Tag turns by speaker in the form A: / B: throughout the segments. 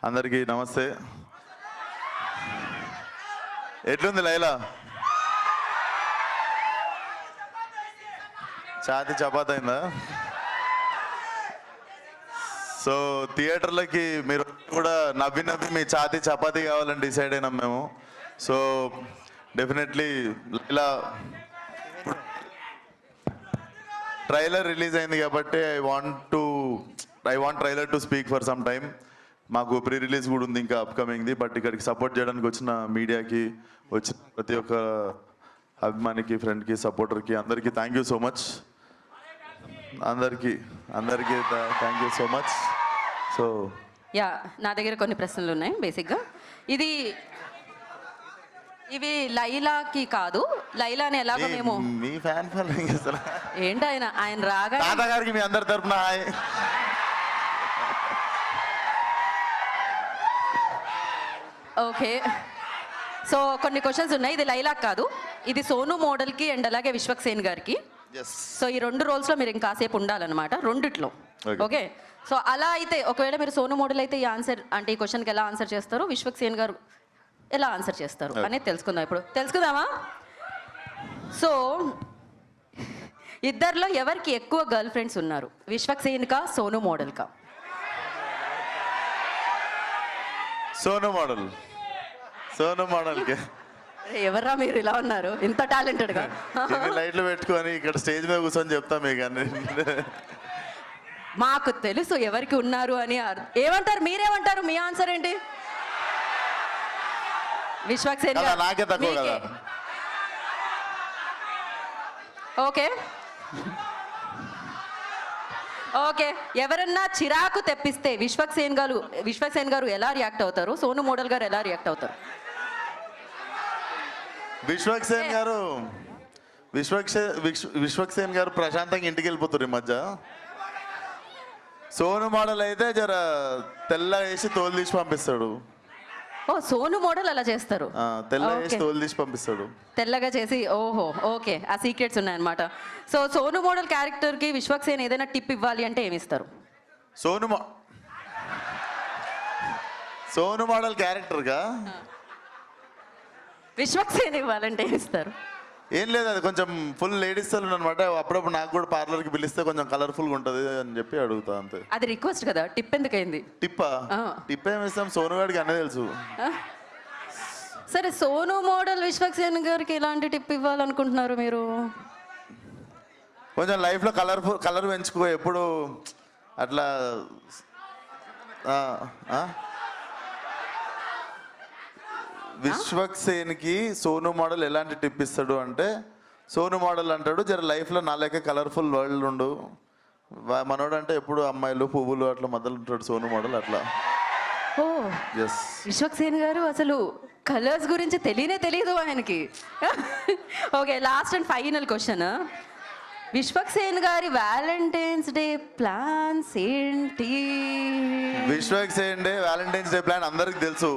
A: అందరికీ నమస్తే. ఎట్లుంది లైలా? ఛాతి చపాతి అయిందా? సో థియేటర్లకి మీరు కూడా నవ్వి నవ్వి మీ ఛాతి చపాతీ కావాలని డిసైడ్ అయినాం మేము. So definitely Laila trailer release అయింది కాబట్టి I want trailer to speak for some time. మాకు ప్రీ రిలీజ్ కూడా ఉంది ఇంకా అప్కమింగ్ది. బట్ ఇక్కడికి సపోర్ట్ చేయడానికి వచ్చిన మీడియాకి, వచ్చిన ప్రతి ఒక్క అభిమానికి, ఫ్రెండ్కి, సపోర్టర్కి అందరికీ థ్యాంక్ యూ సో మచ్. అందరికీ thank you so much. So
B: నా దగ్గర కొన్ని ప్రశ్నలు ఉన్నాయి. బేసిక్గా ఇవి లైలాకి కాదు, లైలాని ఎలాగో మేము
A: మీ ఫ్యాన్ ఫాలోయింగ్
B: ఏంటి ఆయన రాగా
A: తాతగారికి మీ అందరి తరపున హాయ్.
B: ఓకే, సో కొన్ని క్వశ్చన్స్ ఉన్నాయి. ఇది లైలాక్ కాదు, ఇది సోను మోడల్కి అండ్ అలాగే విశ్వక్సేన్ గారికి. సో ఈ రెండు రోల్స్లో మీరు ఇంకాసేపు ఉండాలన్నమాట, రెండిట్లో. ఓకే, సో అలా అయితే ఒకవేళ మీరు సోను మోడల్ అయితే ఈ ఆన్సర్ అంటే ఈ క్వశ్చన్కి ఎలా ఆన్సర్ చేస్తారు, విశ్వక్సేన్ గారు ఎలా ఆన్సర్ చేస్తారు అనేది తెలుసుకుందాం. ఇప్పుడు తెలుసుకుందామా? సో ఇద్దరిలో ఎవరికి ఎక్కువ గర్ల్ ఫ్రెండ్స్ ఉన్నారు, విశ్వక్సేన్కా సోను మోడల్కా?
A: సోను మోడల్కి.
B: ఎవర్రా మీరు ఇలా ఉన్నారు ఇంత టాలెంటెడ్గా?
A: లైట్లు పెట్టుకొని ఇక్కడ స్టేజ్ మీద కూర్చొని చెప్తాం మీకు అన్ని.
B: మాకు తెలుసు ఎవరికి ఉన్నారు అని. ఏమంటారు, మీరేమంటారు? మీ ఆన్సర్ ఏంటి? విశ్వక్సేన్
A: నాకే తక్కువ కదా.
B: ఓకే, ఎవరన్నా చిరాకు తెప్పిస్తే విశ్వక్సేన్ గారు ఎలా రియాక్ట్ అవుతారు, సోను మోడల్ గారు ఎలా రియాక్ట్ అవుతారు?
A: విశ్వక్సేన్ గారు ప్రశాంతంగా ఇంటికి వెళ్ళిపోతారు ఈ మధ్య. సోను మోడల్ అయితే జర తెల్ల వేసి తోలు తీసి పంపిస్తాడు.
B: ఓ, సోను మోడల్ అలా చేస్తారు,
A: తెల్ల వేసి తోలు తీసి పంపిస్తాడు,
B: తెల్లగా చేసి. ఓహో, ఓకే, ఆ సీక్రెట్స్ ఉన్నాయన్నమాట. సో సోను మోడల్ క్యారెక్టర్కి విశ్వక్సేన్ ఏదైనా టిప్ ఇవ్వాలి అంటే ఏమి ఇస్తారు?
A: సోను మోడల్ క్యారెక్టర్గా
B: విశ్వక్సేన్ ఇవ్వాలంటే ఏమి ఇస్తారు?
A: ఏం లేదు, అది కొంచెం ఫుల్ లేడీస్ సెలూన్ అనమాట. అప్పుడప్పుడు నాకు కూడా పార్లర్కి పిలిస్తే కొంచెం కలర్ఫుల్గా ఉంటుంది అని చెప్పి అడుగుతా అంతే.
B: అది రిక్వెస్ట్ కదా, టిప్ ఎందుకైంది?
A: టిప్ ఏమి ఇస్తాం, సోను గారికి అన్నీ తెలుసు.
B: సరే, సోను మోడల్ విశ్వక్సేన్ గారికి ఎలాంటి టిప్ ఇవ్వాలనుకుంటున్నారు మీరు?
A: కొంచెం లైఫ్లో కలర్ పెంచుకో, ఎప్పుడు అట్లా. విశ్వక్సేన్కి సోను మోడల్ ఎలాంటి టిప్ ఇస్తాడు అంటే, సోను మోడల్ అంటాడు జర లైఫ్లో నా లెక్క కలర్ఫుల్ వరల్డ్ ఉండు మనోడు అంటే ఎప్పుడు అమ్మాయిలు పువ్వులు అట్లా మధ్యలో ఉంటాడు సోను మోడల్ అట్లా.
B: ఓ, విశ్వక్సేన్ గారు అసలు కలర్స్ గురించి తెలియదు ఆయనకి. Okay, last and final question. Vishwaksen గారి వ్యాలంటైన్స్ డే ప్లాన్స్ ఏంటి?
A: Vishwaksen day Valentine's day plan అందరికి తెలుసు.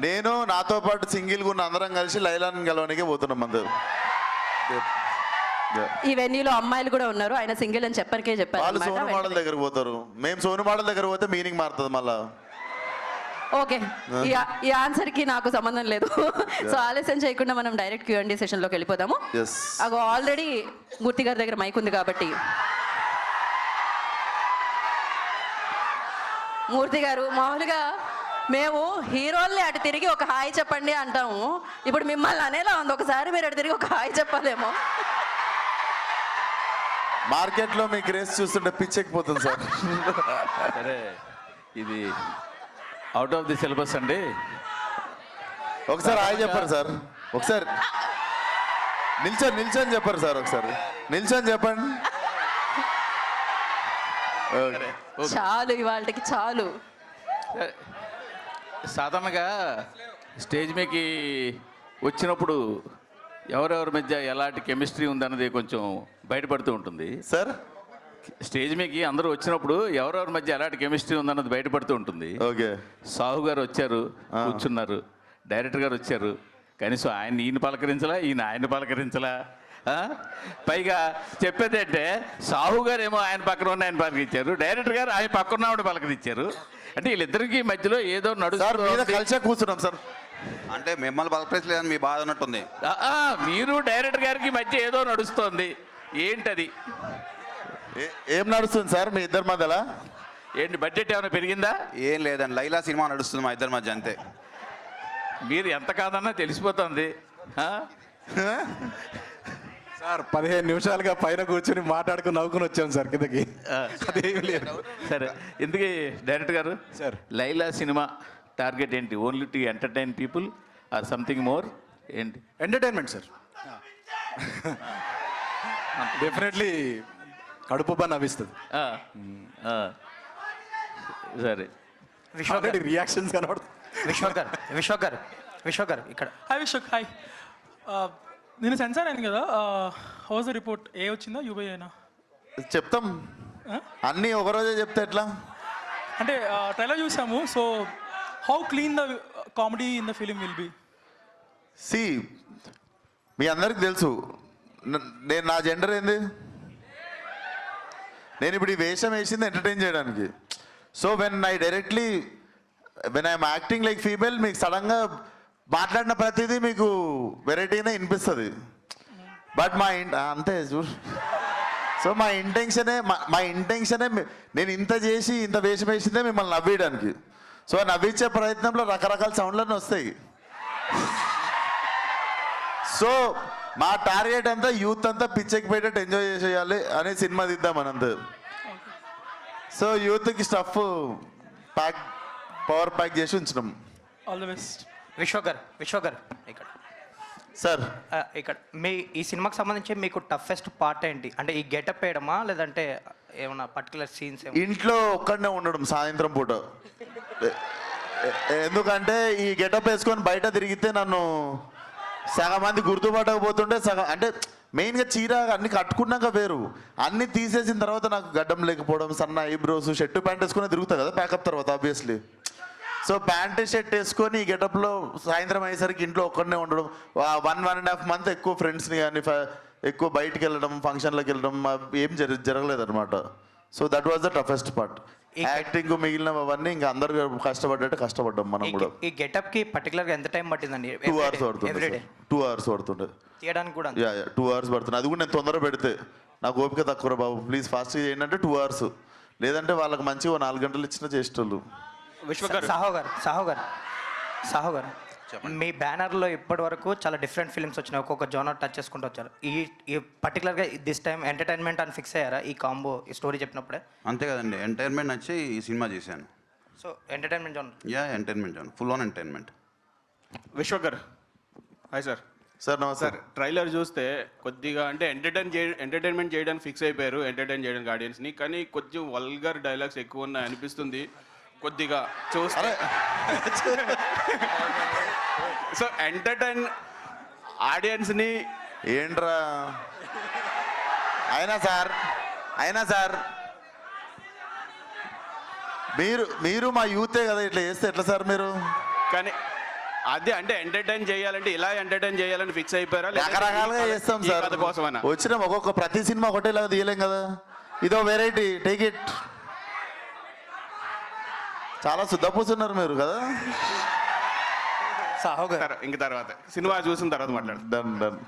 A: నేను నాతో పాటు సింగిల్గా ఉన్న అందరం కలిసి లైలాని గెలవడానికి పోతున్నాం అందరు.
B: ఈ వెన్యూలో అమ్మాయిలు కూడా ఉన్నారు, ఆయన సింగిల్ అని చెప్పారు.
A: వాళ్ళు సోను మోడల్ దగ్గర పోతారు, మేము సోను మోడల్ దగ్గర పోతే మీనింగ్ మారుతుంది మళ్ళా.
B: ఓకే, ఈ ఆన్సర్ కి నాకు సంబంధం లేదు. సో ఆలస్యం చేయకుండా మనం డైరెక్ట్ Q&A సెషన్ లోకి వెళ్ళిపోదాము. అగో ఆల్రెడీ మూర్తి గారి దగ్గర మైక్ ఉంది కాబట్టి, మూర్తి గారు, మామూలుగా మేము హీరోల్ని అటు తిరిగి ఒక హాయ్ చెప్పండి అంటాము, ఇప్పుడు మిమ్మల్ని అనేలా ఉంది, ఒకసారి మీరు అటు తిరిగి ఒక హాయ్ చెప్పాలేమో.
A: మార్కెట్లో మీ క్రేజ్ చూస్తుంటే పిచ్చెక్కిపోతుంది సార్.
C: సరే, ఇది అవుట్ ఆఫ్ ది సిలబస్ అండి.
A: ఒకసారి హాయ్ చెప్పారు సార్, ఒకసారి నిల్చొని చెప్పారు సార్, ఒకసారి నిల్చొని చెప్పండి.
B: చాలు, ఇవాళకి చాలు.
C: సాధారణంగా స్టేజ్ మీదకి వచ్చినప్పుడు ఎవరెవరి మధ్య ఎలాంటి కెమిస్ట్రీ ఉందన్నది కొంచెం బయటపడుతూ ఉంటుంది
A: సార్.
C: స్టేజ్ మీదకి అందరూ వచ్చినప్పుడు ఎవరెవరి మధ్య ఎలాంటి కెమిస్ట్రీ ఉందన్నది బయటపడుతూ ఉంటుంది.
A: ఓకే,
C: సాహు గారు వచ్చారు, కూర్చున్నారు, డైరెక్టర్ గారు వచ్చారు, కనీసం ఈయన పలకరించలా, ఈయన ఆయన పలకరించలా. పైగా చెప్పేది అంటే సాహు గారు ఏమో ఆయన పక్కన ఉన్న ఆయన పలకరించారు, డైరెక్టర్ గారు ఆయన పక్కన ఆవిడ పలకరించారు. అంటే వీళ్ళిద్దరికి మధ్యలో ఏదో
A: సార్ మీద
C: నడుస్తుంది.
A: కలిసే కూర్చున్నాం సార్.
D: అంటే మిమ్మల్ని బలపరచలేదని మీ బాధ ఉన్నట్టుంది.
C: మీరు డైరెక్టర్ గారికి మధ్య ఏదో నడుస్తోంది, ఏంటది?
A: ఏం నడుస్తుంది సార్ మీ ఇద్దరి మధ్యలో?
C: ఏంటి బడ్జెట్ ఏమైనా పెరిగిందా?
D: ఏం లేదండి, లైలా సినిమా నడుస్తుంది మా ఇద్దరి మధ్య, అంతే.
C: మీరు ఎంత కాదన్నా తెలిసిపోతుంది.
E: సార్ 15 నిమిషాలుగా పైన కూర్చొని మాట్లాడుకుని నవ్వుకుని వచ్చాం సార్ కిందకి. అదేమి లేదు.
C: సరే, ఇందుకే డైరెక్టర్ గారు,
E: సార్.
C: లైలా సినిమా టార్గెట్ ఏంటి? Only to entertain people or something more? ఏంటి?
E: Entertainment sir. డెఫినెట్లీ కడుపు పని నవ్విస్తుంది.
C: ఆ, ఆ. సరే,
E: రియాక్షన్స్ కనబడుతుంది.
F: విశ్వక్ గారు ఇక్కడ.
G: Hi Vishwak, hi. నేను సెన్సార్ అయింది కదా, హౌస్ రిపోర్ట్ ఏ వచ్చిందా యూబై అయినా?
A: చెప్తాం అన్నీ ఒకరోజే చెప్తే ఎట్లా?
G: అంటే ట్రైలర్ చూసాము, so how clean the comedy in the film will be?
A: See మీ అందరికి తెలుసు నేను నా జెండర్ ఏంది. నేను ఇప్పుడు ఈ వేషం వేసింది ఎంటర్టైన్ చేయడానికి. So when I'm acting like female, మీకు సడన్గా మాట్లాడిన ప్రతిదీ మీకు వెరైటీనే వినిపిస్తుంది. బట్ అంతే చూడు. సో మా ఇంటెన్షనే నేను ఇంత చేసి ఇంత వేషం వేసిందే మిమ్మల్ని నవ్వేయడానికి. సో నవ్వించే ప్రయత్నంలో రకరకాల సౌండ్లన్నీ వస్తాయి. సో మా టార్గెట్ అంతా యూత్ అంతా పిచ్చెక్కిపోయేటట్టు ఎంజాయ్ చేసేయాలి అనే సినిమా తీద్దాం మనంతా. సో యూత్కి స్టఫ్ పవర్ ప్యాక్ చేసి ఉంచినాం.
G: All the best.
F: విశ్వక్ గారు ఇక్కడ.
A: సార్
F: ఇక్కడ మీ ఈ సినిమాకి సంబంధించి మీకు టఫెస్ట్ పార్ట్ ఏంటి? అంటే ఈ గెటప్ వేయడమా, లేదంటే ఏమన్నా పర్టికులర్ సీన్స్?
A: ఇంట్లో ఒక్కడనే ఉండడం సాయంత్రం పూట. ఎందుకంటే ఈ గెటప్ వేసుకొని బయట తిరిగితే నన్ను సగం మంది గుర్తుపట్టకపోతుంటే సగం, అంటే మెయిన్గా చీర అన్ని కట్టుకున్నాక వేరు, అన్ని తీసేసిన తర్వాత నాకు గడ్డం లేకపోవడం, సన్న ఐబ్రోస్, షర్టు ప్యాంట్ వేసుకుని తిరుగుతా కదా ప్యాకప్ తర్వాత ఆబ్వియస్లీ. సో ప్యాంట్ షర్ట్ వేసుకొని ఈ గెటప్లో సాయంత్రం అయ్యేసరికి ఇంట్లో ఒక్కడనే ఉండడం, 1.5 month ఎక్కువ ఫ్రెండ్స్ని కానీ ఎక్కువ బయటికి వెళ్ళడం, ఫంక్షన్లకు వెళ్ళడం ఏం జరగలేదు అనమాట. So that was the toughest part. Acting మిగిలినవన్నీ ఇంకా అందరు కష్టపడ్డట్టు కష్టపడ్డాం మనం కూడా.
F: ఈ గెటప్ కి పర్టికులర్ గా ఎంత టైం పట్టిందండి?
A: 2 hours పడుతుండే. 2 hours పడుతుండే
F: తీయడానికి కూడా.
A: 2 hours పడుతుంది. అది కూడా నేను తొందర పెడితే నాకు ఓపిక తక్కువ బాబు, ప్లీజ్ ఫాస్ట్గా చేయండి 2 hours, లేదంటే వాళ్ళకి మంచిగా 4 గంటలు ఇచ్చినా చేసేటోళ్ళు.
F: సాహో గారు మీ బ్యానర్లో ఇప్పటి వరకు చాలా డిఫరెంట్ ఫిల్మ్స్ వచ్చినాయి, ఒక్కొక్క జోనర్ టచ్ చేసుకుంటూ వచ్చారు. ఈ పర్టికులర్గా దిస్ టైం ఎంటర్టైన్మెంట్ అని ఫిక్స్ అయ్యారా ఈ కాంబో ఈ స్టోరీ చెప్పినప్పుడే?
D: అంతే కదండి, ఎంటర్టైన్మెంట్ నచ్చి ఈ సినిమా చేశాను.
F: So entertainment genre.
D: Entertainment zone, full on entertainment.
H: Vishwak గారు హాయ్ సార్.
A: సార్ నమస్తే.
H: సార్ ట్రైలర్ చూస్తే కొద్దిగా అంటే ఎంటర్టైన్మెంట్ చేయడానికి ఫిక్స్ అయిపోయారు, ఎంటర్టైన్ చేయడానికి ఆడియన్స్ని, కానీ కొంచెం వల్గర్ డైలాగ్స్ ఎక్కువ ఉన్నాయి అనిపిస్తుంది కొద్దిగా చూస్తే. సో ఎంటర్టైన్ ఆడియన్స్ని
A: ఏంట్రా అయినా సార్ మీరు మా యూతే కదా, ఇట్లా చేస్తే ఎట్లా సార్ మీరు?
H: కానీ అదే అంటే ఎంటర్టైన్ చేయాలంటే ఇలా ఎంటర్టైన్ చేయాలని ఫిక్స్ అయిపోయారా?
A: రకరకాలుగా చేస్తాం సార్,
H: కోసమైనా
A: వచ్చినాం ఒక్కొక్క ప్రతి సినిమా ఒకటేలాగా తీయలేం కదా, ఇదో వెరైటీ, టేక్ ఇట్. చాలా శుద్ధపూసున్నారు మీరు కదా.
H: ఇంక తర్వాత సినిమా చూసిన తర్వాత మాట్లాడు.
A: డన్.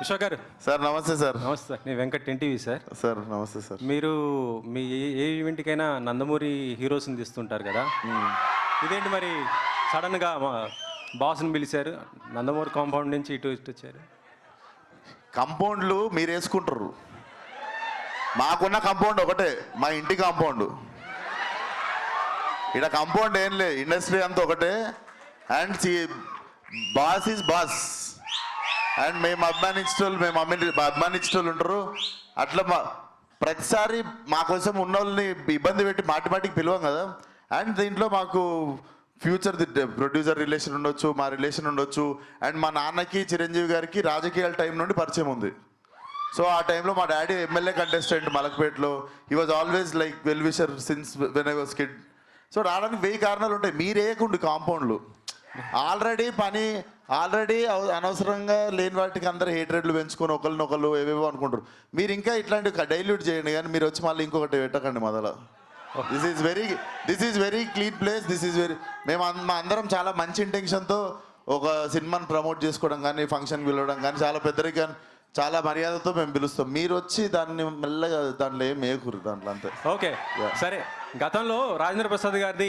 E: విశ్వక్ గారు.
A: సార్ నమస్తే సార్.
E: నమస్తే సార్, నేను వెంకట్ ఎన్టీవీ సార్.
A: సార్ నమస్తే సార్.
E: మీరు మీ ఏ ఈవెంట్కైనా నందమూరి హీరోస్ని తీస్తుంటారు కదా, ఇదేంటి మరి సడన్గా మా బాస్ని పిలిచారు, నందమూరి కాంపౌండ్ నుంచి ఇటు వచ్చారు?
A: కంపౌండ్లు మీరు వేసుకుంటారు, మాకున్న కాంపౌండ్ ఒకటే, మా ఇంటి కాంపౌండ్. ఇక్కడ కాంపౌండ్ ఏం లేదు, ఇండస్ట్రీ అంతా ఒకటే. And boss is boss. And మేము అభిమానించేటోళ్ళు ఉంటారు. అట్లా ప్రతిసారి మా కోసం ఉన్న వాళ్ళని ఇబ్బంది పెట్టి మాటికి పిలవం కదా. అండ్ దీంట్లో మాకు ఫ్యూచర్ ప్రొడ్యూసర్ రిలేషన్ ఉండొచ్చు, మా రిలేషన్ ఉండొచ్చు. అండ్ మా నాన్నకి చిరంజీవి గారికి రాజకీయాల టైం నుండి పరిచయం ఉంది. సో ఆ టైంలో మా డాడీ ఎమ్మెల్యే కంటెస్టెంట్ మలక్పేటలో. He was always like well wisher since when I was kid. So రావడానికి 1000 కారణాలు ఉంటాయి. మీరు వేయకుండి కాంపౌండ్లు, ఆల్రెడీ పని ఆల్రెడీ అనవసరంగా లేని వాటికి అందరు హేట్రేట్లు పెంచుకొని ఒకరినొకరు ఏవేవో అనుకుంటారు. మీరు ఇంకా ఇట్లాంటివి డైల్యూట్ చేయండి, కానీ మీరు వచ్చి మళ్ళీ ఇంకొకటి పెట్టకండి మొదల. This is very clean place. This is very మా అందరం చాలా మంచి ఇంటెన్షన్తో ఒక సినిమాని ప్రమోట్ చేసుకోవడం కానీ, ఫంక్షన్కి పిలవడం కానీ, చాలా పెద్దరిగా చాలా మర్యాదతో మేము పిలుస్తాం. మీరు వచ్చి దాన్ని మెల్లగా దాంట్లో ఏం వేయకూరు దాంట్లో అంతే.
E: ఓకే సరే, గతంలో రాజేంద్ర ప్రసాద్ గారిది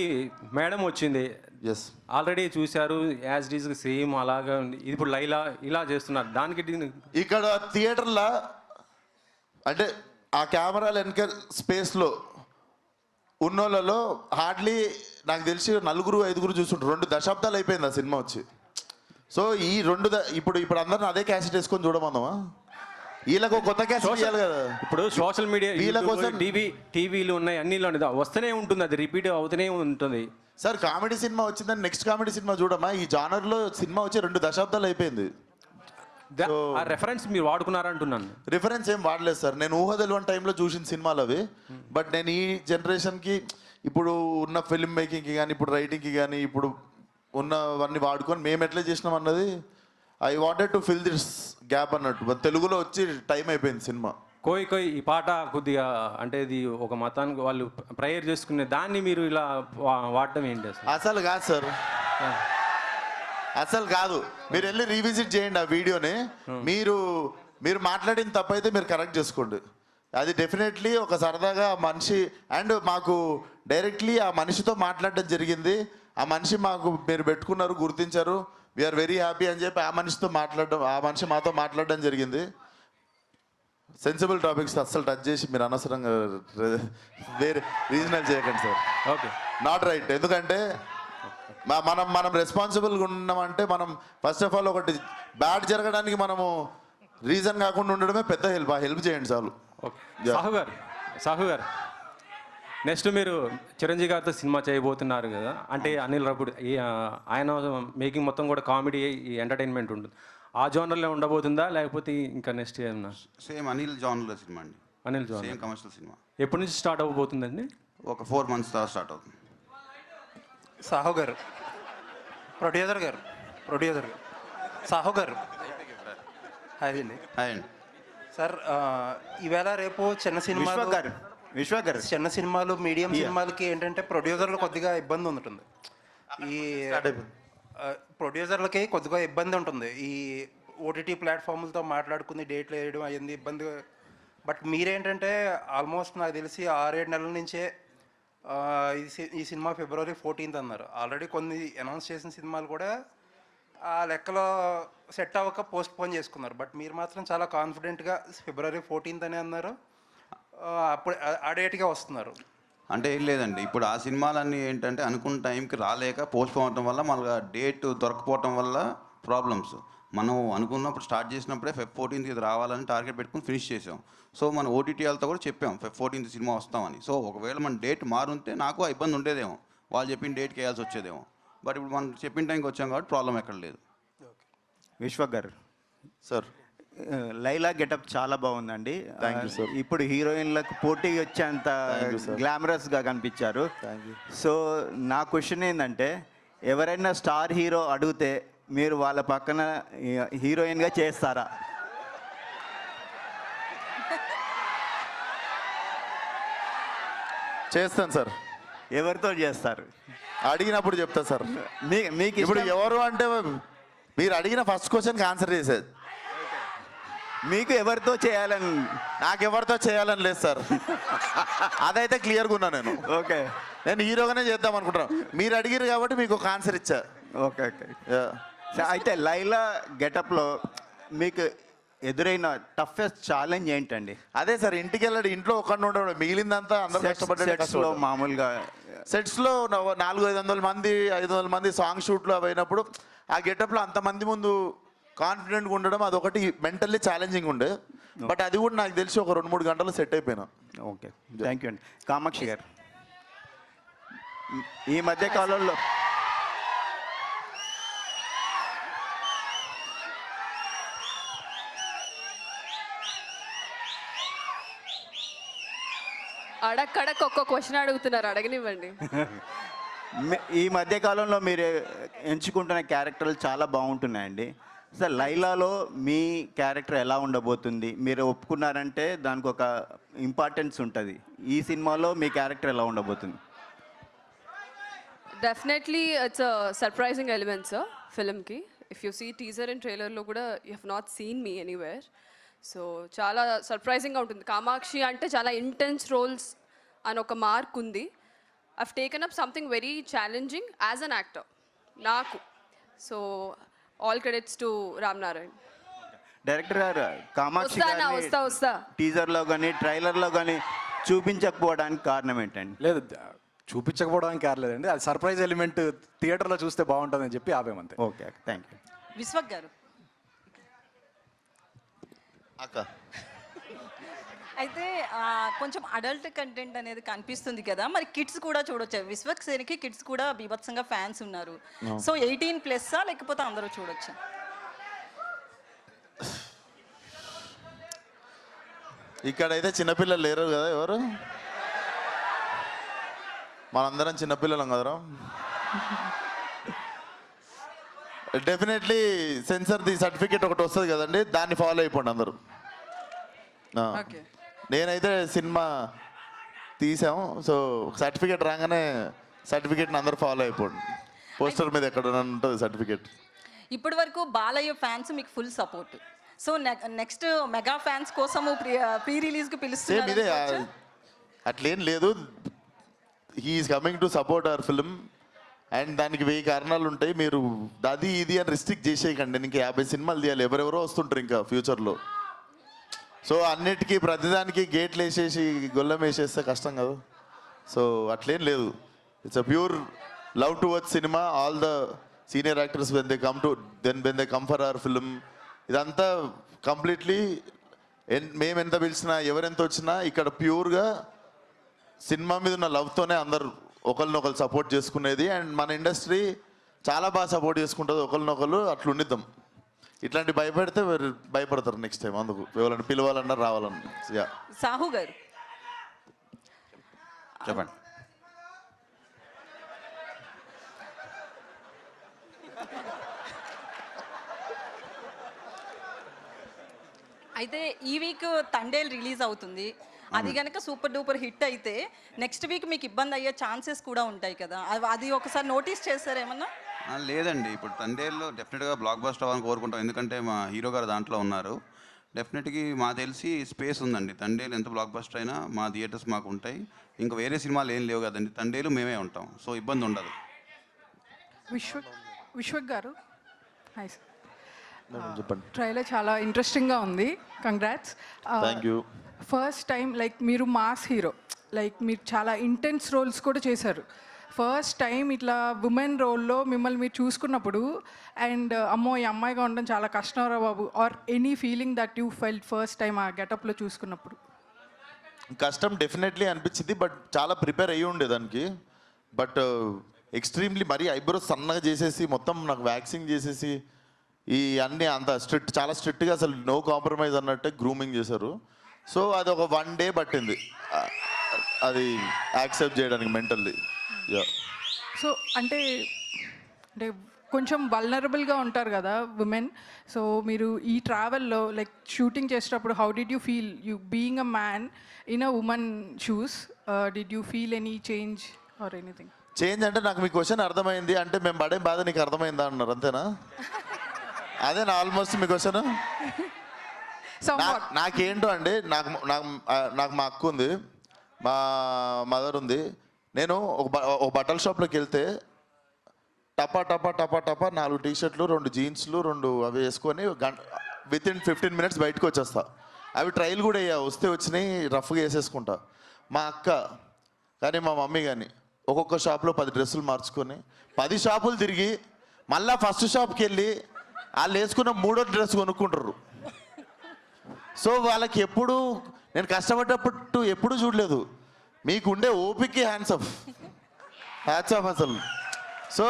E: మేడం వచ్చింది,
A: ఎస్
E: ఆల్రెడీ చూశారు, యాజ్ డీజ్ సేమ్ అలాగా ఉంది. ఇప్పుడు లైలా ఇలా చేస్తున్నారు, దానికి
A: ఇక్కడ థియేటర్లో అంటే ఆ కెమెరాలు వెనక స్పేస్లో ఉన్నోళ్ళలో హార్డ్లీ నాకు తెలిసి 4-5 చూస్తుంటారు. 2 దశాబ్దాలు అయిపోయింది ఆ సినిమా వచ్చి. సో ఈ ఇప్పుడు అందరిని అదే క్యాసెట్ వేసుకొని చూడమందామా? వీళ్ళకు కొత్త క్యాసెట్ ఇవ్వాలి కదా.
E: ఇప్పుడు సోషల్ మీడియా
A: వీళ్ళ కోసం
E: టీవీలు ఉన్నాయి, అన్నిలో వస్తూనే ఉంటుంది, అది రిపీట్ అవుతూనే ఉంటుంది.
A: సార్ కామెడీ సినిమా వచ్చిందని నెక్స్ట్ కామెడీ సినిమా చూడమా? ఈ జానర్లో సినిమా వచ్చి 2 దశాబ్దాలు అయిపోయింది.
E: ఆ రెఫరెన్స్ మీరు వాడుకున్నారంటున్నాను.
A: రిఫరెన్స్ ఏం వాడలేదు సార్, నేను ఊహ తెలియని టైంలో చూసిన సినిమాలు అవి. బట్ నేను ఈ జనరేషన్కి ఇప్పుడు ఉన్న ఫిల్మ్ మేకింగ్కి కానీ, ఇప్పుడు రైటింగ్కి కానీ, ఇప్పుడు ఉన్నవన్నీ వాడుకొని మేము ఎట్లా చేసినాం అన్నది I wanted to fill this gap అన్నట్టు. తెలుగులో వచ్చి టైం అయిపోయింది సినిమా.
E: కోయి ఈ పాట కొద్దిగా అంటే ఇది ఒక మతానికి వాళ్ళు ప్రేయర్ చేసుకునే దాన్ని మీరు ఇలా వాడటం ఏంటి అసలు?
A: అసలు కాదు సార్, అసలు కాదు. మీరు వెళ్ళి రీవిజిట్ చేయండి ఆ వీడియోని. మీరు మాట్లాడిన తప్పైతే మీరు కరెక్ట్ చేసుకోండి. అది డెఫినెట్లీ ఒక సరదాగా మనిషి అండ్ మాకు డైరెక్ట్లీ ఆ మనిషితో మాట్లాడడం జరిగింది. ఆ మనిషి మాకు మీరు పెట్టుకున్నారు, గుర్తించారు, వీఆర్ వెరీ హ్యాపీ అని చెప్పి ఆ మనిషి మాతో మాట్లాడడం జరిగింది. సెన్సిబుల్ టాపిక్స్ అస్సలు టచ్ చేసి మీరు అనవసరంగా వేరే రీజనల్ చేయకండి సార్.
E: Okay,
A: not right. ఎందుకంటే మనం రెస్పాన్సిబుల్గా ఉన్నామంటే మనం ఫస్ట్ ఆఫ్ ఆల్ ఒకటి బ్యాడ్ జరగడానికి మనము రీజన్ కాకుండా ఉండడమే పెద్ద హెల్ప్. ఆ హెల్ప్ చేయండి చాలు.
E: సాహు గారు నెక్స్ట్ మీరు చిరంజీవి గారితో సినిమా చేయబోతున్నారు కదా, అంటే అనిల్ రావిపూడి ఆయన మేకింగ్ మొత్తం కూడా కామెడీ ఎంటర్టైన్మెంట్ ఉంటుంది. ఆ జోనర్లో ఉండబోతుందా లేకపోతే ఇంకా నెక్స్ట్ ఏమన్నా?
D: సేమ్ అనిల్ జాన్లో సినిమా అండి.
E: Anil genre
D: same commercial cinema.
E: ఎప్పటి నుంచి స్టార్ట్ అవ్వబోతుందండి?
D: ఒక 4 months తర్వాత స్టార్ట్ అవుతుంది.
F: సాహు గారు, ప్రొడ్యూసర్ గారు సాహు గారు హాయ్ అండి.
D: హాయ్ అండి.
F: సార్ ఈవేళ రేపు చిన్న సినిమాలు
I: విశ్వక్ గారు
F: చిన్న సినిమాలు మీడియం సినిమాలకి ఏంటంటే ప్రొడ్యూసర్లు కొద్దిగా ఇబ్బంది ఉంటుంది. ఈ ప్రొడ్యూసర్లకి కొద్దిగా ఇబ్బంది ఉంటుంది. ఈ ఓటీటీ ప్లాట్ఫామ్లతో మాట్లాడుకుని డేట్లు వేయడం అయ్యింది ఇబ్బంది. బట్ మీరేంటంటే ఆల్మోస్ట్ నాకు తెలిసి 6-7 నెలల నుంచే ఈ సినిమా February 14th అన్నారు. ఆల్రెడీ కొన్ని అనౌన్స్ చేసిన సినిమాలు కూడా ఆ లెక్కలో సెట్ అవ్వక పోస్ట్ పోన్ చేసుకున్నారు. బట్ మీరు మాత్రం చాలా కాన్ఫిడెంట్గా February 14th అని అన్నారు. అప్పుడు ఆ డేట్గా వస్తున్నారు.
D: అంటే ఏం లేదండి, ఇప్పుడు ఆ సినిమాలన్నీ ఏంటంటే అనుకున్న టైంకి రాలేక పోస్ట్ పోవటం వల్ల మళ్ళీ డేట్ దొరకపోవటం వల్ల ప్రాబ్లమ్స్. మనం అనుకున్నప్పుడు స్టార్ట్ చేసినప్పుడే Feb 14th ఇది రావాలని టార్గెట్ పెట్టుకుని ఫినిష్ చేసాం. సో మన ఓటీటీ వాళ్ళతో కూడా చెప్పాం Feb 14th సినిమా వస్తామని. సో ఒకవేళ మన డేట్ మారుంటే నాకు ఆ ఇబ్బంది ఉండేదేమో, వాళ్ళు చెప్పిన డేట్కి వేయాల్సి వచ్చేదేమో. బట్ ఇప్పుడు మనం చెప్పిన టైంకి వచ్చాం కాబట్టి ప్రాబ్లం ఎక్కడ లేదు.
I: విశ్వక్ గారు
A: సార్
I: లైలా గెటప్ చాలా బాగుందండి. ఇప్పుడు హీరోయిన్లకు పోటీ వచ్చేంత గ్లామరస్గా కనిపించారు. సో నా క్వశ్చన్ ఏంటంటే, ఎవరైనా స్టార్ హీరో అడిగితే మీరు వాళ్ళ పక్కన హీరోయిన్గా చేస్తారా?
A: చేస్తాను సార్.
I: ఎవరితో చేస్తారు?
A: అడిగినప్పుడు చెప్తా సార్.
I: మీకు
A: ఇప్పుడు ఎవరు అంటే మీరు అడిగిన ఫస్ట్ క్వశ్చన్కి ఆన్సర్ చేసేది.
I: మీకు ఎవరితో చేయాలని?
A: నాకెవరితో చేయాలని లేదు సార్, అదైతే క్లియర్గా ఉన్నా నేను.
I: ఓకే,
A: నేను హీరోగానే చేద్దాం అనుకుంటున్నాను. మీరు అడిగిరు కాబట్టి మీకు ఒక ఆన్సర్ ఇచ్చా.
I: ఓకే. అయితే లైలా గెటప్లో మీకు ఎదురైన టఫెస్ట్ ఛాలెంజ్ ఏంటండి?
A: అదే సార్, ఇంటికి వెళ్ళాడు, ఇంట్లో ఒక్కడిని ఉండడం, మిగిలిందంతా అందరూ కష్టపడ్డాడు.
I: మామూలుగా
A: సెట్స్లో 400-500 మంది 500 మంది సాంగ్ షూట్లు అవి అయినప్పుడు ఆ గెటప్లో అంతమంది ముందు కాన్ఫిడెంట్గా ఉండడం అదొకటి మెంటల్లీ ఛాలెంజింగ్ ఉండే. బట్ అది కూడా నాకు తెలిసి ఒక 2-3 గంటలు సెట్ అయిపోయినా.
I: ఓకే, థ్యాంక్ యూ అండి. కామాక్షి గారు, ఈ మధ్య కాలంలో
J: అడక్కడక్ ఒక్క క్వశ్చన్ అడుగుతున్నారు, అడగనివ్వండి.
I: ఈ మధ్య కాలంలో మీరు ఎంచుకుంటున్న క్యారెక్టర్లు చాలా బాగుంటున్నాయండి. సార్ లైలాలో మీ క్యారెక్టర్ ఎలా ఉండబోతుంది? మీరు ఒప్పుకున్నారంటే దానికి ఒక ఇంపార్టెన్స్ ఉంటుంది. ఈ సినిమాలో మీ క్యారెక్టర్ ఎలా ఉండబోతుంది?
J: Definitely it's a surprising element sir ఫిల్మ్కి. If you see teaser and ట్రైలర్లో కూడా you have not seen me anywhere. So చాలా సర్ప్రైజింగ్గా ఉంటుంది. కామాక్షి అంటే చాలా ఇంటెన్స్ రోల్స్ అని ఒక మార్క్ ఉంది. I've taken up something very challenging as an actor నాకు. So all credits to Ram Narayan.
I: Director గారు కామాక్షి
J: వస్తా
I: టీజర్లో కానీ ట్రైలర్లో కానీ చూపించకపోవడానికి కారణం ఏంటండి?
K: లేదు, చూపించకపోవడానికి కారలేదండి, అది సర్ప్రైజ్ ఎలిమెంట్ థియేటర్లో చూస్తే బాగుంటుందని చెప్పి ఆపేమంతే.
I: Okay, thank you.
B: విశ్వక్ గారు
A: అక్క
L: అయితే కొంచెం అడల్ట్ కంటెంట్ అనేది కనిపిస్తుంది కదా, మరి కిడ్స్ కూడా చూడొచ్చు. విశ్వక్ సేన్కి కిడ్స్ కూడా బీభత్సంగా ఫ్యాన్స్ ఉన్నారు. సో 18+ లేకపోతే అందరూ చూడొచ్చా?
A: ఇక్కడైతే చిన్నపిల్లలు లేరు కదా ఎవరు? మనందరం చిన్నపిల్లలం కదరా. డెఫినెట్లీ సెన్సర్ది సర్టిఫికేట్ ఒకటి వస్తుంది కదండి, దాన్ని ఫాలో అయిపోండి అందరూ. నేనైతే సినిమా తీసాము, సో సర్టిఫికేట్ రాగానే సర్టిఫికేట్ని అందరూ ఫాలో అయిపోండి. పోస్టర్ మీద ఎక్కడ ఉంటుంది సర్టిఫికేట్.
L: ఇప్పటి వరకు బాలయ్య ఫ్యాన్స్ మీకు full support. So next mega fans కోసము ప్రీ రిలీజ్కి
A: సేమ్
L: పిలుస్తున్నారు.
A: ఇదే, అట్లేం లేదు. He's coming to support our film and దానికి 1000 కారణాలు ఉంటాయి. మీరు అది ఇది అని రిస్ట్రిక్ట్ చేసేయకండి. ఇంకా 50 సినిమాలు తీయాలి, ఎవరెవరో వస్తుంటారు ఇంకా ఫ్యూచర్లో. సో అన్నిటికీ ప్రతిదానికి గేట్లు వేసేసి గొల్లం వేసేస్తే కష్టం కదా. సో అట్లేం లేదు. It's a pure love towards cinema. All the senior actors when they come for hour film, ఇదంతా కంప్లీట్లీ మేము ఎంత పిలిచినా ఎవరెంత వచ్చినా ఇక్కడ ప్యూర్గా సినిమా మీద ఉన్న లవ్తోనే అందరు ఒకరినొకరు సపోర్ట్ చేసుకునేది. అండ్ మన ఇండస్ట్రీ చాలా బాగా సపోర్ట్ చేసుకుంటుంది ఒకరినొకరు. అట్లా ఉండిద్దాం. ఇట్లాంటి భయపెడితే భయపడతారు నెక్స్ట్ టైం. అందుకు ఎవరైనా పిలవాలన్నా రావాలన్నా. యా
L: సాహు గారు
D: చెప్పండి.
L: అయితే ఈ వీక్ తండేల్ రిలీజ్ అవుతుంది. అది కనుక సూపర్ డూపర్ హిట్ అయితే నెక్స్ట్ వీక్ మీకు ఇబ్బంది అయ్యే ఛాన్సెస్ కూడా ఉంటాయి కదా, అది ఒకసారి నోటీస్ చేస్తారేమన్నా?
D: లేదండి, ఇప్పుడు తండేల్లో డెఫినెట్గా బ్లాక్ బస్టర్ అవ్వాలని కోరుకుంటాం. ఎందుకంటే మా హీరో గారు దాంట్లో ఉన్నారు. డెఫినెట్గా మా తెలిసి స్పేస్ ఉందండి. తండేలు ఎంత బ్లాక్ బస్టర్ అయినా మా థియేటర్స్ మాకు ఉంటాయి. ఇంకా వేరే సినిమాలు ఏం లేవు కదండి, తండేలు మేమే ఉంటాం. సో ఇబ్బంది ఉండదు.
G: విశ్వక్ గారు హాయ్ సార్.
A: చెప్పండి.
G: ట్రైలర్ చాలా ఇంట్రెస్టింగ్గా ఉంది, congrats.
A: Thank you.
G: First time like మీరు మాస్ హీరో, లైక్ మీరు చాలా ఇంటెన్స్ రోల్స్ కూడా చేశారు. ఫస్ట్ టైం ఇట్లా ఉమెన్ రోల్లో మిమ్మల్ని మీరు చూసుకున్నప్పుడు అండ్ అమ్మో ఈ అమ్మాయిగా ఉండడం చాలా కష్టంరా బాబు, are any feeling that you felt first time ఆ గెటప్లో చూసుకున్నప్పుడు?
A: కష్టం డెఫినెట్లీ అనిపించింది, బట్ చాలా ప్రిపేర్ అయ్యి ఉండే దానికి. బట్ ఎక్స్ట్రీమ్లీ మరీ ఐబ్రోస్ సన్నగా చేసేసి మొత్తం నాకు వ్యాక్సింగ్ చేసేసి ఈ అన్నీ అంత చాలా స్ట్రిక్ట్గా అసలు నో కాంప్రమైజ్ అన్నట్టే గ్రూమింగ్ చేశారు. సో అది ఒక 1 day పట్టింది అది యాక్సెప్ట్ చేయడానికి మెంటల్లీ. యా.
G: సో అంటే కొంచెం వల్నరబుల్గా ఉంటారు కదా ఉమెన్. సో మీరు ఈ ట్రావెల్లో లైక్ షూటింగ్ చేసేటప్పుడు how did you feel you being a man in a women shoes? Did you feel any change or anything?
A: Change అంటే నాకు మీ క్వశ్చన్ అర్థమైంది అంటే మేము పడే బాధ నీకు అర్థమైందా అన్నారు, అంతేనా? అదేనా ఆల్మోస్ట్ మీ క్వశ్చన్? నాకేంటో అండి, నాకు మా అక్క ఉంది, మా మదర్ ఉంది. నేను ఒక బట్టల షాప్లోకి వెళ్తే టపా టపా టపా టపా 4 టీ-షర్ట్లు 2 జీన్స్లు 2 అవి వేసుకొని విత్ ఇన్ 15 minutes బయటకు వచ్చేస్తా. అవి ట్రైల్ కూడా వస్తే వచ్చినాయి, రఫ్గా వేసేసుకుంటా. మా అక్క కానీ మా మమ్మీ కానీ ఒక్కొక్క షాప్లో 10 డ్రెస్సులు మార్చుకొని 10 షాపులు తిరిగి మళ్ళీ ఫస్ట్ షాప్కి వెళ్ళి వాళ్ళు వేసుకున్న 3వ డ్రెస్ కొనుక్కుంటారు. సో వాళ్ళకి ఎప్పుడు నేను కష్టపడ్డప్పుడు ఎప్పుడు చూడలేదు. మీకుండే ఓపిక హ్యాండ్స్ ఆఫ్ అసలు. సో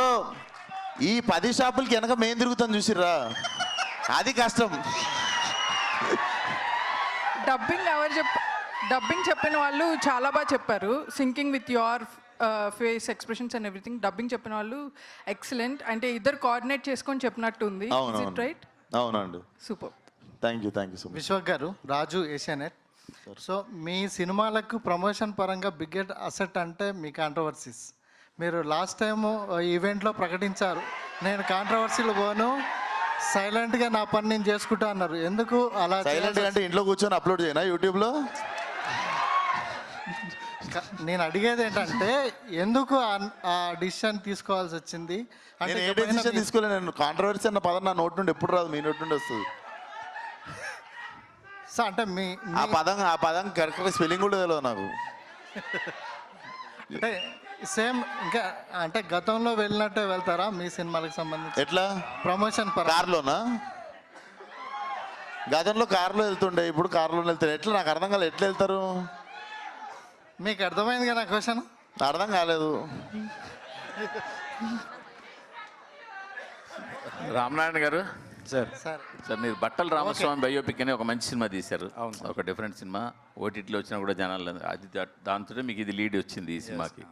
A: ఈ 10 షాపులకి వెనక మేము తిరుగుతాం చూసిర్రా, అది కష్టం.
G: డబ్బింగ్ చెప్పిన వాళ్ళు చాలా బాగా చెప్పారు. Sinking with your face expressions and everything. Dubbing చెప్పిన వాళ్ళు ఎక్సలెంట్, అంటే ఇద్దరు కోఆర్డినేట్ చేసుకొని చెప్పినట్టు ఉంది.
A: అవునవును.
G: రైట్?
A: అవునండి.
G: Super.
A: Thank you so much.
M: Vishwak గారు, రాజు ఏషియానెట్. సో మీ సినిమాలకు ప్రమోషన్ పరంగా బిగ్గెస్ట్ అసెట్ అంటే మీ కాంట్రవర్సీస్. మీరు లాస్ట్ టైము ఈవెంట్లో ప్రకటించారు, నేను కాంట్రవర్సీలు పోను, సైలెంట్గా నా పని నేను చేసుకుంటా అన్నారు. ఎందుకు అలా?
A: సైలెంట్ అంటే ఇంట్లో కూర్చొని అప్లోడ్ చేయనా యూట్యూబ్లో?
M: నేను అడిగేది ఏంటంటే ఎందుకు ఆ డిసిషన్ తీసుకోవాల్సి వచ్చింది?
A: నేను ఏ డెసిషన్ తీసుకోలేదు. నేను కాంట్రవర్సీ అన్న పదం నా నోటి నుండి ఎప్పుడు రాదు, మీ నోటి నుండి వస్తుంది.
M: సో అంటే
A: ఆ పదం కరెక్ట్గా స్పెల్లింగ్ కూడా తెలియదు నాకు.
M: అంటే సేమ్ ఇంకా అంటే గతంలో వెళ్ళినట్టే వెళ్తారా మీ సినిమాలకు సంబంధించి?
A: ఎట్లా?
M: ప్రమోషన్
A: కార్లోనా? గతంలో కార్లో వెళ్తుండే, ఇప్పుడు కార్లో వెళ్తారు. ఎట్లా నాకు అర్థం కాలేదు. ఎట్లా వెళ్తారు?
M: మీకు అర్థమైంది కదా క్వశ్చన్?
A: అర్థం కాలేదు.
C: రామనారాయణ గారు,
E: సార్
C: సార్ మీరు బట్టల రామస్వామి బయోపిక్ అని ఒక మంచి సినిమా తీశారు. ఒక డిఫరెంట్ సినిమా, ఓటీటీలో వచ్చినా కూడా జనాలు అది దాంతో మీకు ఇది లీడ్ వచ్చింది ఈ సినిమాకి.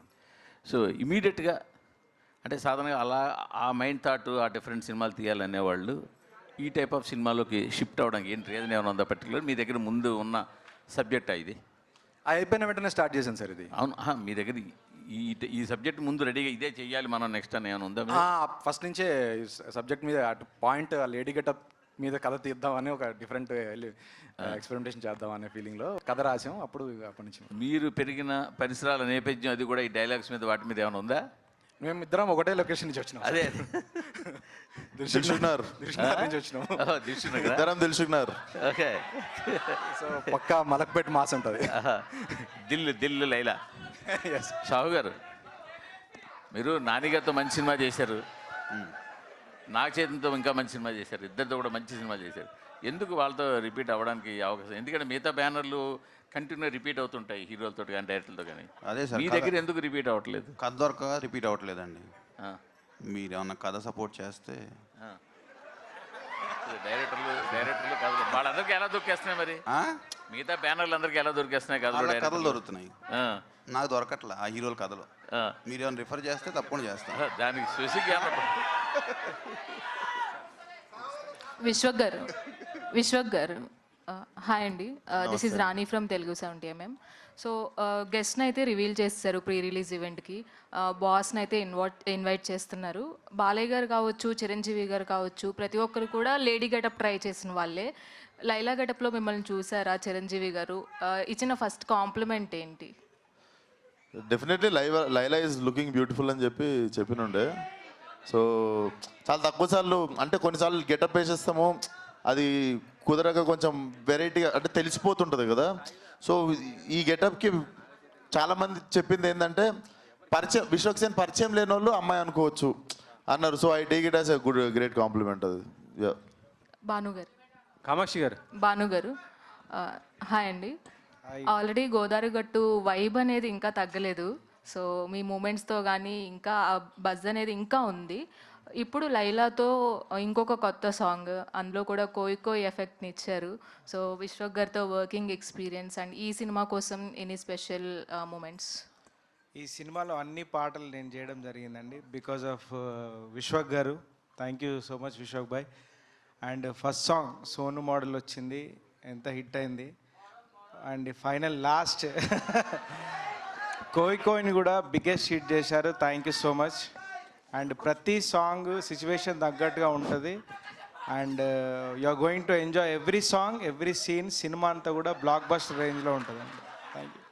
C: సో ఇమీడియట్గా అంటే సాధారణంగా అలా ఆ మైండ్ థాట్, ఆ డిఫరెంట్ సినిమాలు తీయాలనేవాళ్ళు ఈ టైప్ ఆఫ్ సినిమాలోకి షిఫ్ట్ అవ్వడానికి ఏంటి రీజన్ ఏమైనా ఉందా పర్టికులర్? మీ దగ్గర ముందు ఉన్న సబ్జెక్టా ఇది?
K: అయిపోయిన వెంటనే స్టార్ట్ చేశాను సార్ ఇది.
C: అవును, మీ దగ్గర ఈ సబ్జెక్ట్ ముందు రెడీగా ఇదే చెయ్యాలి మనం నెక్స్ట్ అని ఏమైనా ఉందా?
K: ఫస్ట్ నుంచే సబ్జెక్ట్ మీద అటు పాయింట్ లేడీ గెటప్ మీద కథ తీద్దామని ఒక డిఫరెంట్ ఎక్స్పెరిమెంటేషన్ చేద్దాం అనే ఫీలింగ్లో కథ రాసాం. అప్పటి నుంచి
C: మీరు పెరిగిన పరిసరాల నేపథ్యం అది కూడా ఈ డైలాగ్స్ మీద వాటి మీద ఏమైనా ఉందా?
K: మేము ఇద్దరం ఒకటే లొకేషన్ నుంచి వచ్చినాం.
C: అదే
A: దిల్సుఖ్నగర్
K: నుంచి వచ్చినాం.
A: ఇద్దరం దిల్సుఖ్నగర్.
C: ఓకే.
K: సో పక్కా మలక్పేట్ మాస్ ఉంటుంది.
C: దిల్లు లైలా. సాహు గారు, మీరు నానిగారితో మంచి సినిమా చేశారు, నాగ చైతన్యతో ఇంకా మంచి సినిమా చేశారు, ఇద్దరితో కూడా మంచి సినిమా చేశారు. ఎందుకు వాళ్ళతో రిపీట్ అవ్వడానికి అవకాశం? ఎందుకంటే మిగతా బ్యానర్లు కంటిన్యూ రిపీట్ అవుతుంటాయి హీరోలతో కానీ డైరెక్టర్లతో కానీ.
D: అదే సార్,
C: మీ దగ్గర ఎందుకు రిపీట్ అవ్వట్లేదు?
D: కథ దొరక రిపీట్ అవ్వట్లేదండి. మీరు ఏమన్నా కథ సపోర్ట్ చేస్తే
C: డైరెక్టర్లు కథలు వాళ్ళందరికీ ఎలా దొరికేస్తున్నాయి మరి? మిగతా బ్యానర్లు అందరికీ ఎలా దొరికేస్తున్నాయి
D: కథలు దొరుకుతున్నాయి, నాకు దొరకట్లా ఆ హీరోల కథలు. మీరు ఏమైనా రిఫర్ చేస్తే తప్పకుండా చేస్తాను.
C: దానికి స్పెసిఫిక్
N: విశ్వక్ గారు హాయ్ అండి, this is Rani from Telugu 70mm. So గెస్ట్ని అయితే రివీల్ చేస్తారు ప్రీ రిలీజ్ ఈవెంట్కి, బాస్ని అయితే ఇన్వైట్ చేస్తున్నారు. బాలయ్య గారు కావచ్చు, చిరంజీవి గారు కావచ్చు, ప్రతి ఒక్కరు కూడా లేడీ గెటప్ ట్రై చేసిన వాళ్ళే. లైలా గెటప్లో మిమ్మల్ని చూసారా చిరంజీవి గారు? ఇచ్చిన ఫస్ట్ కాంప్లిమెంట్ ఏంటి?
A: Definitely Laila is looking beautiful అని చెప్పినుండే. సో చాలా తక్కువ సార్లు, అంటే కొన్నిసార్లు గెటప్ వేసేస్తాము, అది కుదరక కొంచెం వెరైటీగా అంటే తెలిసిపోతుంటుంది కదా. సో ఈ గెటప్కి చాలామంది చెప్పింది ఏంటంటే పరిచయం, విశ్వక్ సేన్ పరిచయం లేని వాళ్ళు అమ్మాయి అనుకోవచ్చు అన్నారు. So I take it as a great compliment అది.
N: భాను గారు హాయ్ అండి. ఆల్రెడీ గోదావరి గట్టు వైబ్ అనేది ఇంకా తగ్గలేదు. సో మీ మూమెంట్స్తో కానీ ఇంకా ఆ బజ్ అనేది ఇంకా ఉంది. ఇప్పుడు లైలాతో ఇంకొక కొత్త సాంగ్, అందులో కూడా కోయి ఎఫెక్ట్ని ఇచ్చారు. సో విశ్వక్ గారితో వర్కింగ్ ఎక్స్పీరియన్స్ అండ్ ఈ సినిమా కోసం ఎనీ స్పెషల్ మూమెంట్స్?
O: ఈ సినిమాలో అన్ని పాటలు నేను చేయడం జరిగిందండి because of Vishwak garu. Thank you so much Vishwak బాయ్. And first song Sonu model వచ్చింది, ఎంత హిట్ అయింది. అండ్ ఫైనల్ లాస్ట్ కోయిని కూడా బిగ్గెస్ట్ హిట్ చేశారు. Thank you so much. And ప్రతి సాంగ్ సిచ్యువేషన్ తగ్గట్టుగా ఉంటుంది. And you are going to enjoy every song, every scene. సినిమా అంతా కూడా బ్లాక్ బస్టర్ రేంజ్లో ఉంటుందండి. Thank you.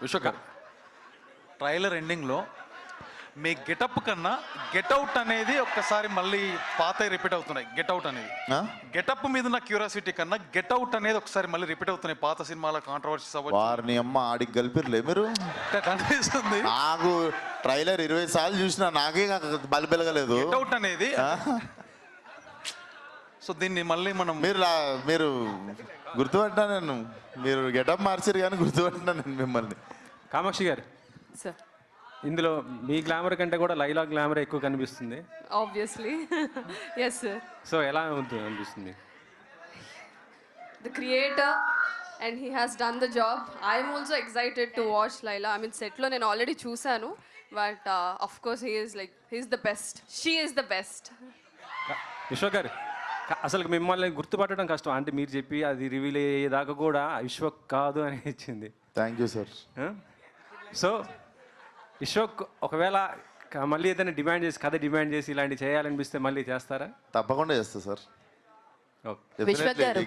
P: విశ్వక్ గారు, ట్రైలర్ ఎండింగ్లో మీ గెటప్ కన్నా గెట్అవుట్ అనేది ఒక్కసారి మళ్ళీ పాత రిపీట్ అవుతున్నాయి. గెట్అవుట్ అనేది గెటప్ మీద ఉన్న క్యూరియాసిటీ కన్నా గెట్అవుట్ అనేది ఒకసారి మళ్ళీ రిపీట్ అవుతున్నాయి. పాత సినిమాల కాంట్రవర్సీస్
A: వారిని అమ్మ ఆడికి కలిపిర్లే మీరు
P: కనిపిస్తుంది.
A: నాకు ట్రైలర్ 20 సార్లు చూసినా నాకే బలిపెలగలేదు.
P: గెట్అవుట్ అనేది సో దీన్ని మళ్ళీ మనం
A: మీరు గుర్తుపట్టినా, నేను మీరు గెటప్ మార్చారు కానీ గుర్తుపట్టినా నేను మిమ్మల్ని.
E: కామాక్షి గారు
N: సార్,
E: ఇందులో మీ గ్లామర్ కంటే కూడా లైలా గ్లామర్ ఎక్కువ కనిపిస్తుంది.
J: Obviously yes sir.
E: సో ఎలా అనిపిస్తుంది?
J: The creator and he has done the job. I'm also excited to watch Laila. I mean సెట్లో నేను ఆల్రెడీ చూశాను, but of course he's the best, she is the best.
E: Vishwa garu అసలు మిమ్మల్ని గుర్తుపట్టడం కష్టం, అంటే మీరు చెప్పి అది రివీల్ అయ్యేదాకా కూడా విశ్వక్ కాదు అని ఇచ్చింది.
A: Thank you sir.
E: So Vishwak ఒకవేళ మళ్ళీ ఏదైనా కథ డిమాండ్ చేసి ఇలాంటివి చేయాలనిపిస్తే మళ్ళీ చేస్తారా?
A: తప్పకుండా చేస్తా సార్.
B: విశ్వక్ గారు.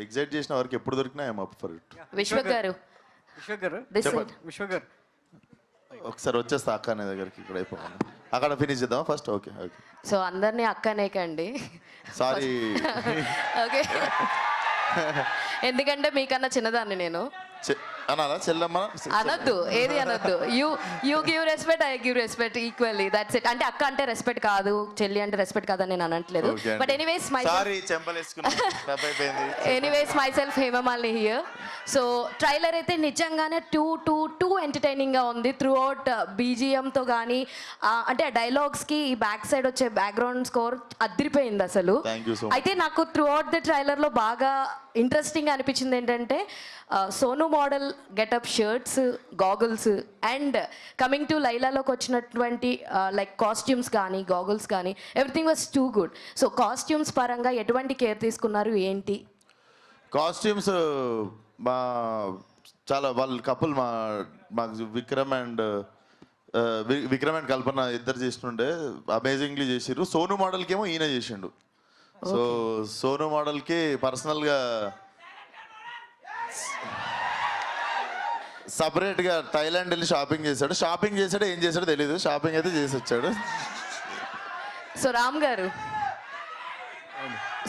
A: ఎగ్జైట్ చేసిన వరకు ఎప్పుడు దొరికినా I'm up for it.
B: Vishwak గారు
A: ఒకసారి వచ్చేస్తా అక్క అనే దగ్గరికి, ఇక్కడ అయిపోవాలి, అక్కడ ఫినిష్ చేద్దాం ఫస్ట్. Okay okay.
B: సో అందరినీ అక్కనేకండి,
A: సారీ.
B: ఓకే, ఎందుకంటే మీకన్నా చిన్నదాన్ని నేను.
A: అనాలా చెల్లమ్మ?
B: అనొద్దు, ఏది అనొద్దు. You give respect, I give respect equally, that's it. అంటే అక్క అంటే రెస్పెక్ట్ కాదు, చెల్లి అంటే రెస్పెక్ట్ కాదని నేను అనట్లేదు. But anyways myself Hemamalini here. So trailer అయితే నిజంగానే టూ ఎంటర్టైనింగ్గా ఉంది. త్రూ అవుట్ బీజిఎంతో కానీ, అంటే ఆ డైలాగ్స్కి ఈ బ్యాక్ సైడ్ వచ్చే బ్యాక్గ్రౌండ్ స్కోర్ అదిరిపోయింది అసలు. అయితే నాకు త్రూ అవుట్ ది ట్రైలర్లో బాగా ఇంట్రెస్టింగ్ అనిపించింది ఏంటంటే Sonu model getup, shirts, goggles, and coming to లైలాలోకి వచ్చినటువంటి లైక్ కాస్ట్యూమ్స్ కానీ గాగుల్స్ కానీ everything was too good. So costumes పరంగా ఎటువంటి కేర్ తీసుకున్నారు ఏంటి?
A: కాస్ట్యూమ్స్ మా చాలా వాళ్ళ కపుల్ మా విక్రమ్ అండ్ కల్పన ఇద్దరు చేస్తుండే అమేజింగ్లీ చేసిర్రు. సోను మోడల్కి ఏమో ఈయన చేసిండు. సో సోను మోడల్కి పర్సనల్గా సపరేట్గా థైలాండ్ వెళ్ళి షాపింగ్ చేశాడు. ఏం చేశాడో తెలీదు, షాపింగ్ అయితే చేసి వచ్చాడు.
B: సో రామ్ గారు,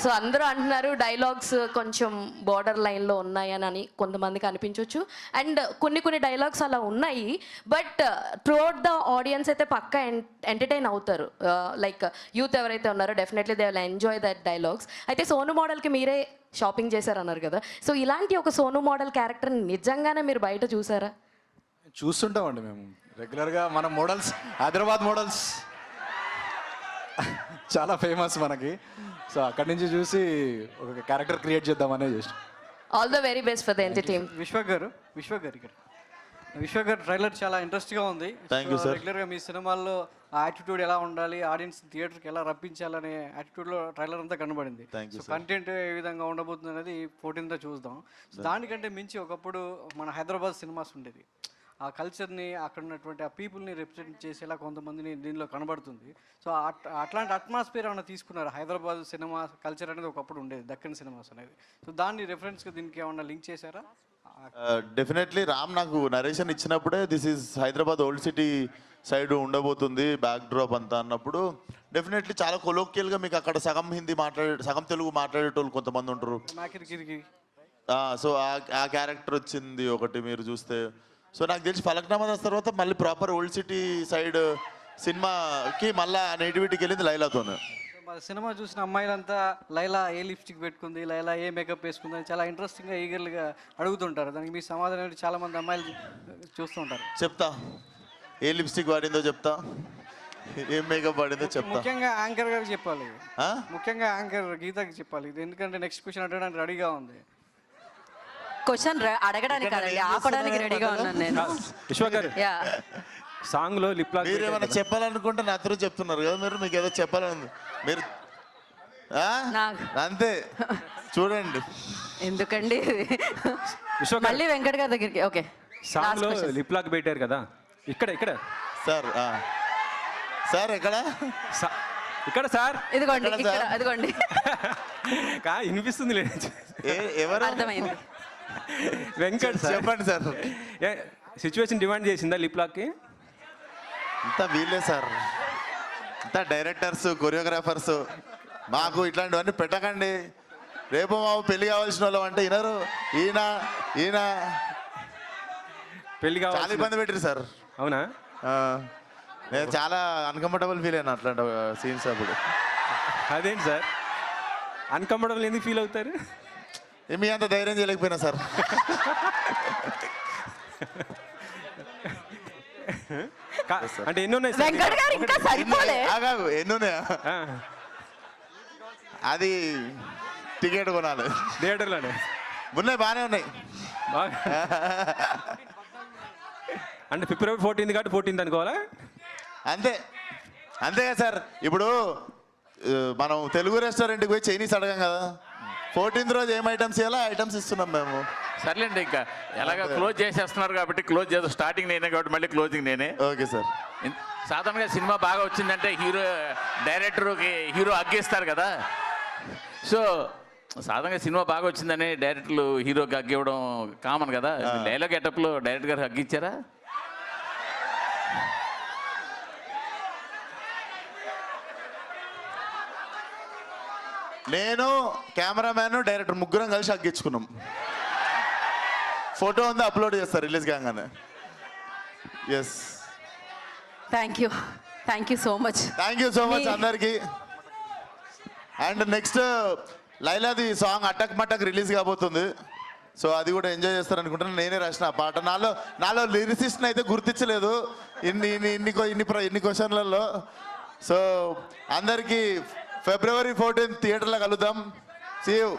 B: సో అందరూ అంటున్నారు డైలాగ్స్ కొంచెం బార్డర్ లైన్లో ఉన్నాయని కొంతమందికి అనిపించవచ్చు, అండ్ కొన్ని డైలాగ్స్ అలా ఉన్నాయి. But through out the audience అయితే పక్కా ఎంటర్టైన్ అవుతారు. లైక్ యూత్ ఎవరైతే ఉన్నారో definitely they will enjoy that dialogues. అయితే సోను మోడల్కి మీరే షాపింగ్ చేశారన్నారు కదా, సో ఇలాంటి ఒక సోను మోడల్ క్యారెక్టర్ నిజంగానే మీరు బయట చూసారా?
K: చూస్తుంటామండి మేము రెగ్యులర్గా. మన మోడల్స్, హైదరాబాద్ మోడల్స్ చాలా ఫేమస్ మనకి. సో అక్కడి నుంచి చూసి ఒక క్యారెక్టర్ క్రియేట్ చేద్దామనే చేసి.
B: All the very best for the entertainment.
Q: Vishwak గారు ట్రైలర్ చాలా ఇంట్రెస్ట్గా ఉంది. రెగ్యులర్గా మీ సినిమాల్లో ఆ యాటిట్యూడ్ ఎలా ఉండాలి, ఆడియన్స్ థియేటర్కి ఎలా రప్పించాలనే యాటిట్యూడ్లో ట్రైలర్ అంతా కనబడింది. సో కంటెంట్ ఏ విధంగా ఉండబోతుంది అనేది 14th చూద్దాం. సో దానికంటే మించి ఒకప్పుడు మన హైదరాబాద్ సినిమాస్ ఉండేది. ఆ కల్చర్ని, అక్కడ ఉన్నటువంటి ఆ పీపుల్ని రిప్రజెంట్ చేసేలా కొంతమందిని దీనిలో కనబడుతుంది. సో అట్లాంటి అట్మాస్ఫియర్ ఏమైనా తీసుకున్నారు? హైదరాబాద్ సినిమా కల్చర్ అనేది ఒకప్పుడు ఉండేది, దక్కన్ సినిమాస్ అనేది. సో దాన్ని రెఫరెన్స్గా దీనికి ఏమన్నా లింక్ చేశారా?
A: డెఫినెట్లీ రామ్ నాకు నరేషన్ ఇచ్చినప్పుడే this is Hyderabad old city side ఉండబోతుంది బ్యాక్ డ్రాప్ అంతా అన్నప్పుడు డెఫినెట్లీ చాలా కొలోకియల్గా మీకు అక్కడ సగం హిందీ సగం తెలుగు మాట్లాడేటోళ్ళు కొంతమంది ఉంటారు. సో ఆ క్యారెక్టర్ వచ్చింది ఒకటి మీరు చూస్తే. సో నాకు తెలిసి ఫలక్నామా దాస్ తర్వాత మళ్ళీ ప్రాపర్ ఓల్డ్ సిటీ సైడ్ సినిమాకి మళ్ళీ నేటివిటీకి వెళ్ళింది లైలాతోనే.
Q: సినిమా చూసిన అమ్మాయిలంతా లైలా ఏ లిప్స్టిక్ పెట్టుకుంది, లైలా ఏ మేకప్ వేసుకుంది అని చాలా ఇంట్రెస్టింగ్గా ఈగర్గా అడుగుతుంటారు. దానికి మీ సమాధానం చాలా మంది అమ్మాయిలు చూస్తుంటారు.
A: చెప్తా, ఏ లిప్స్టిక్ వాడిందో చెప్తా, ఏం మేకప్ వాడిందో చెప్తా.
Q: ముఖ్యంగా యాంకర్ గారికి చెప్పాలి, ముఖ్యంగా యాంకర్ గీతకి చెప్పాలి. ఎందుకంటే నెక్స్ట్ క్వశ్చన్ అడగడానికి రెడీగా ఉంది.
B: క్వశ్చన్ అడగడానికి కాదండి, ఆపడానికి రెడీగా ఉన్నాను నేను.
E: విశ్వక్ గారు, సాంగ్ లో లిప్ లాక్
A: మీరు ఏమైనా చెప్పాలనుకుంటే నా త్రూ చెప్తున్నారు కదా, మీకు ఏదో చెప్పాలని మీరు అంతే చూడండి.
B: ఎందుకండి మళ్ళీ వెంకట్ గారి దగ్గరికి. ఓకే,
E: సాంగ్ లో లిప్ లాక్ పెట్టారు కదా, ఇక్కడ
A: సార్. సార్ ఎక్కడ
E: సార్?
B: ఇదిగోండి ఇదిగోండి.
E: వినిపిస్తుంది లేదు,
A: ఎవరు?
B: అర్థమైంది.
E: వెంకట్
A: చెప్పండి సార్.
E: సిచ్యువేషన్ డిమాండ్ చేసిందా లిప్ లాక్కి?
A: ఇంత వీళ్ళే సార్, ఇంత డైరెక్టర్స్, కొరియోగ్రాఫర్స్, మాకు ఇట్లాంటివన్నీ పెట్టకండి. రేపు మాకు పెళ్లి కావాల్సిన వాళ్ళం అంటే వినరు. ఈయన
E: పెళ్లి
A: చాలా ఇబ్బంది పెట్టారు సార్.
E: అవునా?
A: నేను చాలా అన్కంఫర్టబుల్ ఫీల్ అయినా అట్లాంటి సీన్స్ అప్పుడు.
E: అదేంటి సార్ అన్కంఫర్టబుల్ ఎందుకు ఫీల్ అవుతారు?
A: మీ అంత ధైర్యం చేయలేకపోయినా సార్.
E: అంటే ఎన్ని ఉన్నాయి
A: ఎన్ని ఉన్నాయా? అది టికెట్ కొనాలి
E: థియేటర్లోనే.
A: ఉన్నాయి, బాగానే ఉన్నాయి.
E: అంటే ఫిబ్రవరి 14 కాబట్టి 14 అనుకోవాలా?
A: అంతే అంతే కదా సార్. ఇప్పుడు మనం తెలుగు రెస్టారెంట్కి పోయి చైనీస్ అడగం కదా. 14th రోజు ఏం ఐటమ్స్ ఇవ్వాలో ఐటమ్స్ ఇస్తున్నాం మేము.
C: సర్లేండి, ఇంకా ఎలాగ క్లోజ్ చేసేస్తున్నారు కాబట్టి క్లోజ్ చేద్దాం. స్టార్టింగ్ నేనే కాబట్టి మళ్ళీ క్లోజింగ్ నేనే.
A: Okay sir.
C: సాధారణంగా సినిమా బాగా వచ్చిందంటే డైరెక్టర్కి హీరో అగ్గేస్తారు కదా. సో సాధారణంగా సినిమా బాగా వచ్చిందని డైరెక్టర్లు హీరోకి అగ్గివ్వడం కామన్ కదా. డైలాగ్ గెటప్లో డైరెక్టర్ గారు అగ్గిచ్చారా?
A: నేను కెమెరామ్యాన్ డైరెక్టర్ ముగ్గురం కలిసి అగ్గించుకున్నాం. ఫోటో ఉంది, అప్లోడ్ చేస్తారు రిలీజ్ కాగానే. Yes,
B: thank you so much.
A: Thank you so much అందరికి. అండ్ నెక్స్ట్ లైలాది సాంగ్ అటక్ మటక్ రిలీజ్ కాబోతుంది. సో అది కూడా ఎంజాయ్ చేస్తారు అనుకుంటున్నాను. నేనే రాసిన ఆ పాట. నాలో లిరిసిస్ట్ని అయితే గుర్తించలేదు ఇన్ని క్వశ్చన్లలో. సో అందరికీ February 14th థియేటర్లో కలుద్దాం. See you.